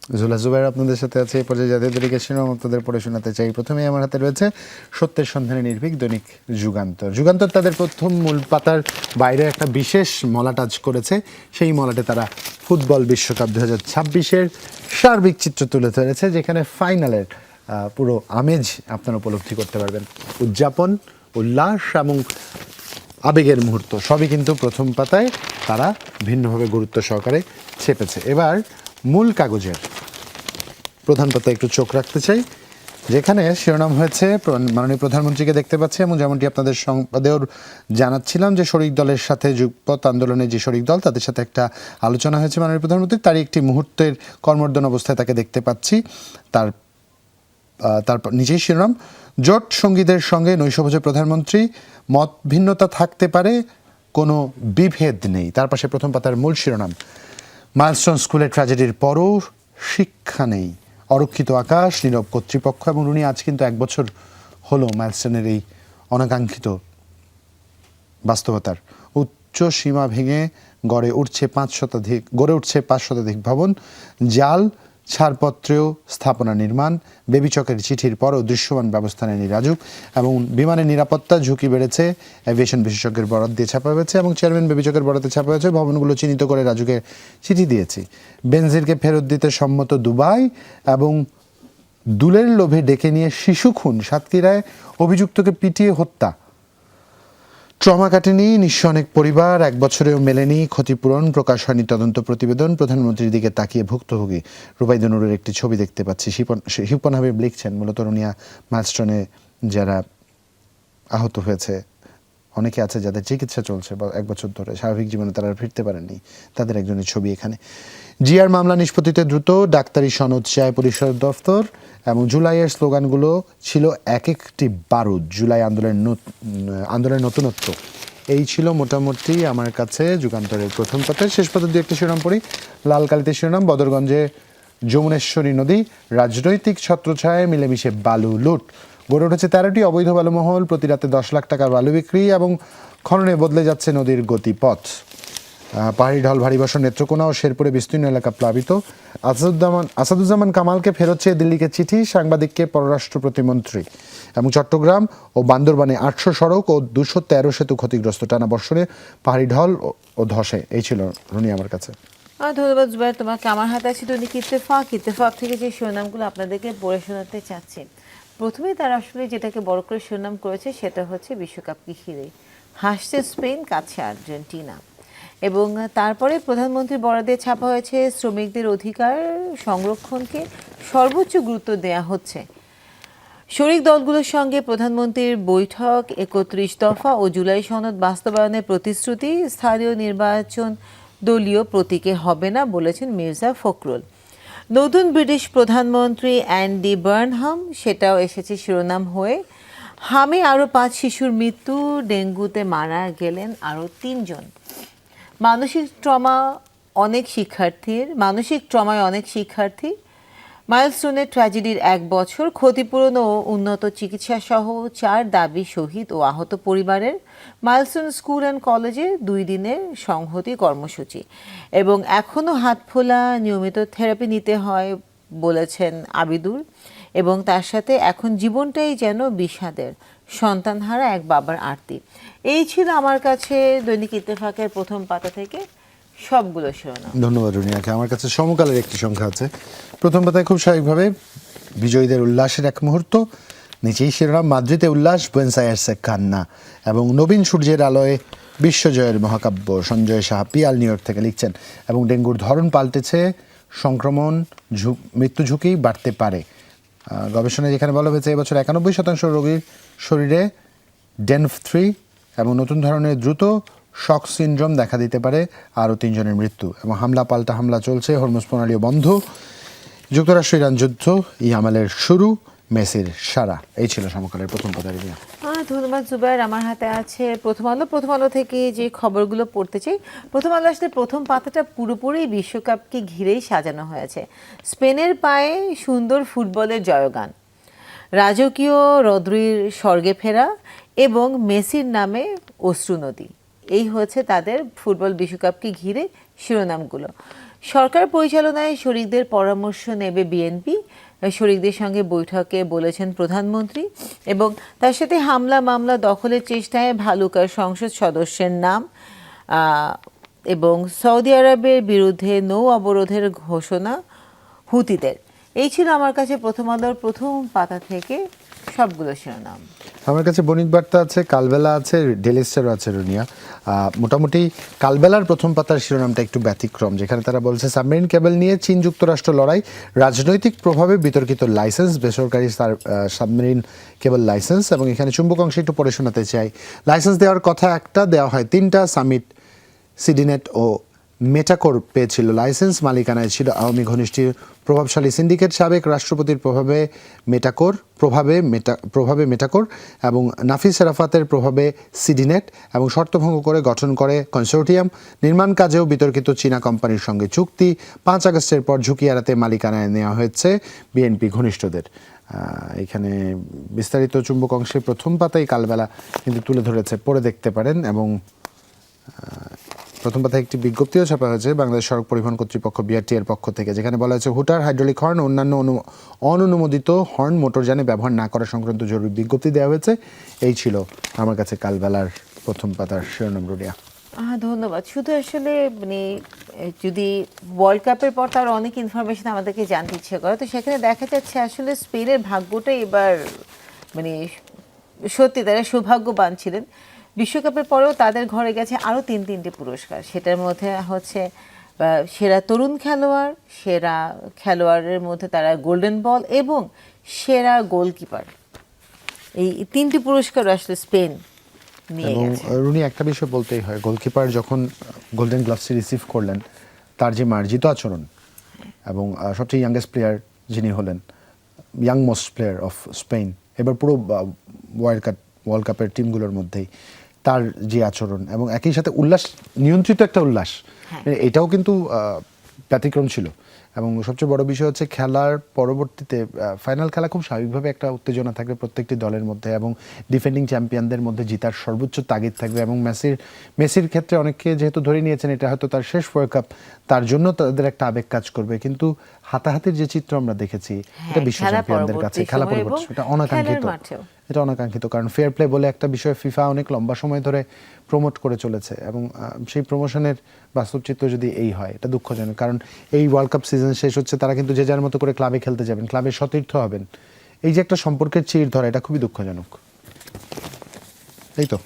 জুলা জুবাইর আপনাদের সাথে আছে। এই পর্যায়ে জাতীয় দৈনিকের শিরোনাম আপনাদের পড়ে শোনাতে চাই। প্রথমেই আমার হাতে রয়েছে সত্যের সন্ধানে নির্ভীক দৈনিক যুগান্তর। যুগান্তর তাদের প্রথম মূল পাতার বাইরে একটা বিশেষ মলাটাজ করেছে। সেই মলাটে তারা ফুটবল বিশ্বকাপ 2026-এর সার্বিক চিত্র তুলে ধরেছে, যেখানে ফাইনালের পুরো আমেজ আপনারা উপলব্ধি করতে পারবেন। উদযাপন, উল্লাস এবং আবেগের মুহূর্ত সবই কিন্তু প্রথম পাতায় তারা ভিন্নভাবে গুরুত্ব সহকারে ছেপেছে। এবার মূল কাগজের প্রধান পাতায় একটু চোখ রাখতে চাই, যেখানে শিরোনাম হয়েছে মাননীয় প্রধানমন্ত্রীকে দেখতে পাচ্ছি, এবং যেমনটি আপনাদের সংবাদেও জানাচ্ছিলাম যে শরিক দলের সাথে যুগপৎ আন্দোলনের যে শরিক দল, তাদের সাথে একটা আলোচনা হয়েছে মাননীয় প্রধানমন্ত্রী, তারই একটি মুহূর্তের কর্মর্দন অবস্থায় তাকে দেখতে পাচ্ছি। তারপর নিজেই শিরোনাম, জোট সঙ্গীদের সঙ্গে নৈশভোজে প্রধানমন্ত্রী, মত ভিন্নতা থাকতে পারে, কোনো বিভেদ নেই। তার পাশে প্রথম পাতার মূল শিরোনাম, মাইলস্টোন স্কুলের ট্র্যাজেডির পরও শিক্ষা নেই, অরক্ষিত আকাশ, নীরব কর্তৃপক্ষ। এবং উনি আজ কিন্তু 1 বছর হলো মাইলস্টোনের এই অনাকাঙ্ক্ষিত বাস্তবতার। উচ্চ সীমা ভেঙে গড়ে উঠছে 5 শতাধিক ভবন, জাল ছাড়পত্রেও স্থাপনা নির্মাণ, বেবিচকের চিঠির পরও দৃশ্যমান ব্যবস্থা নেয়নি রাজুক, এবং বিমানের নিরাপত্তা ঝুঁকি বেড়েছে, এভিয়েশন বিশেষজ্ঞের বরাত দিয়ে ছাপা হয়েছে, এবং চেয়ারম্যান বেবিচকের বরাতে ছাপা হয়েছে, ভবনগুলো চিহ্নিত করে রাজুকে চিঠি দিয়েছি। বেনজিরকে ফেরত দিতে সম্মত দুবাই, এবং দুলের লোভে ডেকে নিয়ে শিশু খুন, সাতক্ষীরায় অভিযুক্তকে পিটিয়ে হত্যা। ট্রমা কাটেনি নিঃস্ব অনেক পরিবার, 1 বছরেও মেলেনি ক্ষতিপূরণ, প্রকাশ হয়নি তদন্ত প্রতিবেদন, প্রধানমন্ত্রীর দিকে তাকিয়ে ভুক্তভোগী। রুবাইদা নূরের একটি ছবি দেখতে পাচ্ছি। শিপন হাবিব লিখছেন, মূলত রুনিয়া মাইলস্টোনে যারা আহত হয়েছে, অনেকে আছে যাদের চিকিৎসা চলছে 1 বছর ধরে, স্বাভাবিক জীবনে তারা ফিরতে পারেননি, তাদের একজনের ছবি এখানে। জিয়ার মামলা নিষ্পত্তিতে দ্রুত, ডাক্তারি সনদ চায় পরিষদ দফতর, এবং জুলাইয়ের স্লোগানগুলো ছিল এক একটি বারুদ, জুলাই আন্দোলনের নতুনত্ব। এই ছিল মোটামুটি আমার কাছে যুগান্তরের প্রথম পাতায়। শেষ পাতা 2 একটি শিরোনাম পড়ি। লাল কালিতে শিরোনাম, বদরগঞ্জে যমুনেশ্বরী নদী, রাজনৈতিক ছত্রছায়ায় মিলেমিশে বালু লুট, গড়ে উঠেছে 13টি অবৈধ বালুমহল, প্রতি রাতে 10 লাখ টাকার বালু বিক্রি, এবং খননে বদলে যাচ্ছে নদীর গতিপথ। পাহাড়ি ঢল, ভারী বর্ষণ, নেত্রকোনা ও শেরপুরে বিস্তীর্ণ এলাকা প্লাবিত। আসাদুজ্জামান কামালকে ফেরত চেয়ে দিল্লিকে চিঠি, সাংবাদিককে পররাষ্ট্র প্রতিমন্ত্রী। এবং চট্টগ্রাম ও বান্দরবানে 800 সড়ক ও 213 সেতু ক্ষতিগ্রস্ত, টানা বর্ষণে পাহাড়ি ঢল ও ধসে। এই ছিল রুনি আমার কাছে। ধন্যবাদ জুবাইর তোমাকে। আমার হাতে আছে দৈনিক ইত্তেফাক থেকে যে শিরোনামগুলো আপনাদেরকে পড়ে শোনাতে চাচ্ছি। প্রথমেই তারা আসলে যেটাকে বড় করে শিরোনাম করেছে সেটা হচ্ছে বিশ্বকাপকে ঘিরে হাসছে স্পেন, কাছে আর্জেন্টিনা। এবং তারপরে প্রধানমন্ত্রীর বরাদে ছাপা হয়েছে শ্রমিকদের অধিকার সংরক্ষণকে সর্বোচ্চ গুরুত্ব দেয়া হচ্ছে। শরিক দলগুলোর সঙ্গে প্রধানমন্ত্রীর বৈঠক, 31 দফা ও জুলাই সনদ বাস্তবায়নের প্রতিশ্রুতি, স্থানীয় নির্বাচন দলীয় প্রতীকে হবে না বলেছেন মির্জা ফখরুল। নতুন ব্রিটিশ প্রধানমন্ত্রী অ্যান্ডি বার্নহাম, সেটাও এসেছে শিরোনাম হয়ে। হামে আরও 5 শিশুর মৃত্যু, ডেঙ্গুতে মারা গেলেন আরও 3 জন। মানসিক ট্রমায় অনেক শিক্ষার্থী। মাইলস্টোনের ট্র্যাজেডির 1 বছর, ক্ষতিপূরণ ও উন্নত চিকিৎসা সহ 4 দাবি শহীদ ও আহত পরিবারের। মাইলস্টোন স্কুল অ্যান্ড কলেজে 2 দিনের সংহতি কর্মসূচি, এবং এখনও হাত ফোলা, নিয়মিত থেরাপি নিতে হয় বলেছেন আবিদুর। এবং তার সাথে এখন জীবনটাই যেন বিষাদের, সন্তানহারা এক বাবার আরতি। এই ছিল আমার কাছে দৈনিক ইত্তেফাকের প্রথম পাতা থেকে সবগুলো শিরোনাম। ধন্যবাদ রুনিয়াকে। আমার কাছে সমকালের একটি সংখ্যা আছে। প্রথম পাতায় খুব স্বাভাবিকভাবে বিজয়ীদের উল্লাসের এক মুহূর্ত, নিচেই শিরোনাম, মাদ্রিদে উল্লাস, বুয়েনোস আয়ার্সে কান্না, এবং নবীন সূর্যের আলোয় বিশ্বজয়ের মহাকাব্য। সঞ্জয় সাহা পিয়াল নিউ ইয়র্ক থেকে লিখছেন। এবং ডেঙ্গুর ধরন পাল্টেছে, সংক্রমণ মৃত্যু ঝুঁকি বাড়তে পারে। গবেষণায় যেখানে বলা হয়েছে এবছর 91% রোগীর শরীরে ডেনফ3 এবং নতুন ধরনের দ্রুত শক সিনড্রোম দেখা দিতে পারে, আরও 3 জনের মৃত্যু। এবং হামলা পাল্টা হামলা চলছে, হরমুজ প্রণালীও বন্ধ, যুক্তরাষ্ট্র ইরান যুদ্ধ, ইয়ামালের শুরু, মেসির সারা। এই ছিল সমকালের প্রথম পাতা। ধন্যবাদ জুবাইর। আমার হাতে আছে প্রথম আলো থেকে যে খবরগুলো পড়তে চাই। প্রথম আলো আসলে প্রথম পাতাটা পুরোপুরি বিশ্বকাপকে ঘিরেই সাজানো হয়েছে। স্পেনের পায়ে সুন্দর ফুটবলের জয়গান, রাজকীয় রদ্রির স্বর্গে ফেরা, এবং মেসির নামে অশ্রু নদী। এই হচ্ছে তাদের ফুটবল বিশ্বকাপকে ঘিরে শিরোনামগুলো। সরকার পরিচালনায় শরিকদের পরামর্শ নেবে বিএনপি, শরিকদের সঙ্গে বৈঠকে বলেছেন প্রধানমন্ত্রী। এবং তার সাথে হামলা মামলা দখলের চেষ্টায় ভালুকার সংসদ সদস্যের নাম এবং সৌদি আরবের বিরুদ্ধে নৌ অবরোধের ঘোষণা হুতিদের। এই ছিল আমার কাছে প্রথম আলোর প্রথম পাতা থেকে সবগুলো শিরোনাম। আমার কাছে বণিক বার্তা আছে, কালবেলা আছে, ডেইলি স্টারও আছে রুনিয়া। মোটামুটি কালবেলার প্রথম পাতার শিরোনামটা একটু ব্যতিক্রম, যেখানে তারা বলছে সাবমেরিন কেবল নিয়ে চীন যুক্তরাষ্ট্র লড়াই, রাজনৈতিক প্রভাবে বিতর্কিত লাইসেন্স, বেসরকারি সাবমেরিন কেবল লাইসেন্স। এবং এখানে চুম্বক অংশে একটু পড়ে শোনাতে চাই। লাইসেন্স দেওয়ার কথা একটা, দেওয়া হয় 3টা। সামিট, সিডিনেট ও মেটাকোর পেয়েছিল লাইসেন্স, মালিকানায় ছিল আওয়ামী ঘনিষ্ঠ প্রভাবশালী সিন্ডিকেট। সাবেক রাষ্ট্রপতির প্রভাবে মেটাকোর এবং নাফিস আরাফাতের প্রভাবে সিডিনেট, এবং শর্তভঙ্গ করে গঠন করে কনসোর্টিয়াম। নির্মাণ কাজেও বিতর্কিত চীনা কোম্পানির সঙ্গে চুক্তি। 5 আগস্টের পর ঝুঁকি এড়াতে মালিকানায় নেওয়া হয়েছে বিএনপি ঘনিষ্ঠদের। এখানে বিস্তারিত চুম্বক অংশে প্রথম পাতায় কালবেলা কিন্তু তুলে ধরেছে, পড়ে দেখতে পারেন। এবং প্রথম পাতায় একটি বিজ্ঞপ্তিও ছাপা হয়েছে বাংলাদেশ সড়ক পরিবহন কর্তৃপক্ষ বিআরটি এর পক্ষ থেকে, যেখানে বলা হয়েছে হুটার, হাইড্রোলিক হর্ন, অন্যান্য অননুমোদিত হর্ন মোটরযানে ব্যবহার না করা সংক্রান্ত জরুরি বিজ্ঞপ্তি দেওয়া হয়েছে। এই ছিল আমার কাছে কালবেলার প্রথম পাতার শিরোনাম রুনিয়া। ধন্যবাদ। শুধু আসলে মানে যদি ওয়ার্ল্ড কাপের পর তার অনেক ইনফরমেশন আমাদেরকে জানতে ইচ্ছে করে, তো সেখানে দেখা যাচ্ছে আসলে স্পেনের ভাগ্যটা এবার মানে সত্যি তারা সৌভাগ্যবান ছিলেন। বিশ্বকাপের পরেও তাদের ঘরে গেছে আরও তিনটে পুরস্কার। সেটার মধ্যে হচ্ছে সেরা তরুণ খেলোয়াড়, সেরা খেলোয়াড়ের মধ্যে তারা গোল্ডেন বল এবং সেরা গোলকিপার। এই 3টি পুরস্কার আসলে স্পেন নিয়ে এবং গেছে। রুনি একটা বিষয় বলতেই হয়, গোলকিপার যখন গোল্ডেন গ্লাভসটি রিসিভ করলেন, তার যে মার্জিত আচরণ এবং সবচেয়ে ইয়াংগেস্ট প্লেয়ার যিনি হলেন, young most player of Spain এবার পুরো ওয়ার্ল্ড কাপের টিমগুলোর মধ্যেই তার যে আচরণ এবং একই সাথে উল্লাস, নিয়ন্ত্রিত একটা উল্লাস, এটাও কিন্তু ব্যতিক্রম ছিল। এবং সবচেয়ে বড় বিষয় হচ্ছে খেলার পরবর্তীতে ফাইনাল খেলা খুব স্বাভাবিকভাবে একটা উত্তেজনা থাকবে প্রত্যেকটি দলের মধ্যে, এবং ডিফেন্ডিং চ্যাম্পিয়নদের মধ্যে জিতার সর্বোচ্চ তাগিদ থাকবে। এবং মেসির ক্ষেত্রে অনেকে যেহেতু ধরে নিয়েছেন এটা হয়তো তার শেষ ওয়ার্ল্ড কাপ, তার জন্য তাদের একটা আবেগ কাজ করবে। কিন্তু হাতাহাতির যে চিত্র আমরা দেখেছি, এটা বিশ্ব চ্যাম্পিয়নদের কাছে খেলা পরবর্তী এটা অনাকাঙ্ক্ষিত, কারণ ফেয়ার প্লে বলে একটা বিষয় ফিফা অনেক লম্বা সময় ধরে প্রমোট করে চলেছে, এবং সেই প্রমোশনের বাস্তব চিত্র যদি এই হয়, এটা দুঃখজনক। কারণ এই ওয়ার্ল্ড কাপ সিজন শেষ হচ্ছে, তারা কিন্তু যে যার মতো করে ক্লাবে খেলতে যাবেন, ক্লাবে সতীর্থ হবেন। এই যে একটা সম্পর্কের চির ধরা, এটা খুবই দুঃখজনক। এই তো।